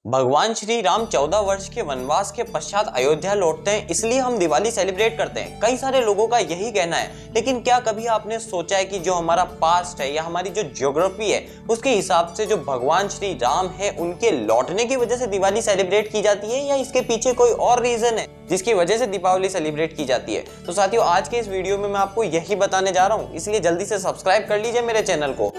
भगवान श्री राम 14 वर्ष के वनवास के पश्चात अयोध्या लौटते हैं, इसलिए हम दिवाली सेलिब्रेट करते हैं। कई सारे लोगों का यही कहना है, लेकिन क्या कभी आपने सोचा है कि जो हमारा पास्ट है या हमारी जो ज्योग्राफी है उसके हिसाब से जो भगवान श्री राम है उनके लौटने की वजह से दिवाली सेलिब्रेट की जाती है, या इसके पीछे कोई और रीजन है जिसकी वजह से दीपावली सेलिब्रेट की जाती है? तो साथियों, आज के इस वीडियो में मैं आपको यही बताने जा रहा हूँ, इसलिए जल्दी से सब्सक्राइब कर लीजिए मेरे चैनल को।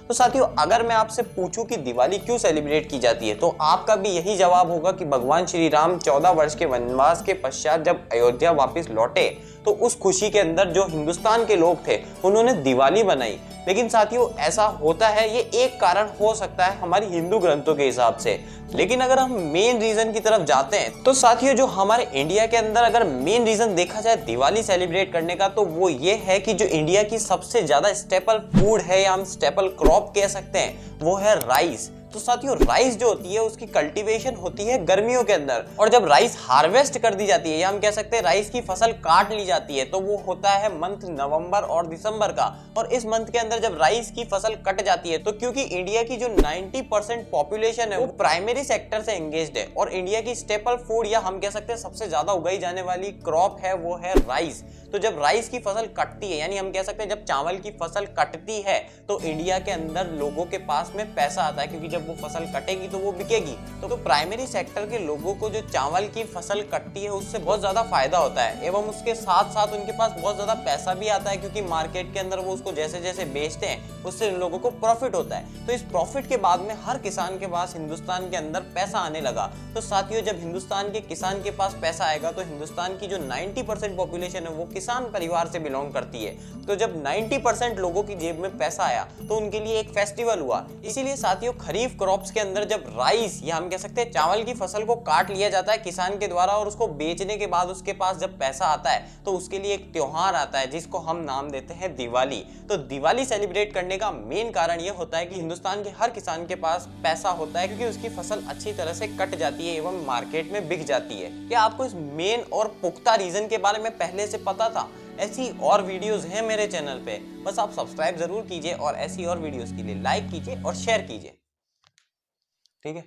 तो साथियों, अगर मैं आपसे पूछूं कि दिवाली क्यों सेलिब्रेट की जाती है, तो आपका भी यही जवाब होगा कि भगवान श्री राम 14 वर्ष के वनवास के पश्चात जब अयोध्या वापस लौटे तो उस खुशी के अंदर जो हिंदुस्तान के लोग थे उन्होंने दिवाली बनाई। लेकिन साथियों, ऐसा होता है, ये एक कारण हो सकता है हमारी हिंदू ग्रंथों के हिसाब से, लेकिन अगर हम मेन रीजन की तरफ जाते हैं तो साथियों, जो हमारे इंडिया के अंदर अगर मेन रीजन देखा जाए दिवाली सेलिब्रेट करने का, तो वो ये है कि जो इंडिया की सबसे ज्यादा स्टेपल फूड है या हम स्टेपल क्रॉप कह सकते हैं, वो है राइस। तो साथियों, राइस जो होती है उसकी कल्टीवेशन होती है गर्मियों के अंदर, और जब राइस हार्वेस्ट कर दी जाती है या हम कह सकते हैं राइस की फसल काट ली जाती है, तो वो होता है मंथ नवंबर और दिसंबर का। और इस मंथ के अंदर जब राइस की फसल कट जाती है, तो क्योंकि इंडिया की जो 90% पॉपुलेशन है वो प्राइमरी सेक्टर से एंगेज्ड है, और इंडिया की स्टेपल फूड या हम कह सकते हैं सबसे ज्यादा उगाई जाने वाली क्रॉप है वो है राइस। तो जब राइस की फसल कटती है, यानी हम कह सकते हैं जब चावल की फसल कटती है, तो इंडिया के अंदर लोगों के पास में पैसा आता है, क्योंकि जब वो फसल कटेगी तो वो बिकेगी। तो प्राइमरी सेक्टर के लोगों को जो चावल की फसल कटती है उससे बहुत ज्यादा फायदा होता है, एवं उसके साथ साथ उनके पास बहुत ज्यादा पैसा भी आता है, क्योंकि मार्केट के अंदर वो उसको जैसे जैसे बेचते हैं उससे उन लोगों को प्रॉफिट होता है। तो इस प्रॉफिट के बाद में हर किसान के पास हिंदुस्तान के अंदर पैसा आने लगा। तो साथियों, जब हिंदुस्तान के किसान के पास पैसा आएगा तो हिंदुस्तान की जो 90% पॉपुलेशन है वो किसान परिवार से बिलोंग करती है। तो जब 90% लोगों की जेब में पैसा आया तो उनके लिए एक फेस्टिवल हुआ। इसीलिए साथियों, खरीफ क्रॉप्स के अंदर जब राइस या हम कह सकते हैं चावल की फसल को काट लिया जाता है किसान के द्वारा, और उसको बेचने के बाद उसके पास जब पैसा आता है तो उसके लिए एक त्योहार आता है जिसको हम नाम देते हैं दिवाली। तो दिवाली सेलिब्रेट करने का मेन कारण यह होता है कि हिंदुस्तान के हर किसान के पास पैसा होता है, क्योंकि उसकी फसल अच्छी तरह से कट जाती है एवं मार्केट में बिक जाती है। क्या आपको इस मेन और पुख्ता रीजन के बारे में पहले से पता था? ऐसी और वीडियोस हैं मेरे चैनल पे, बस आप सब्सक्राइब जरूर कीजिए और ऐसी और वीडियोस के लिए लाइक कीजिए और शेयर कीजिए। ठीक है।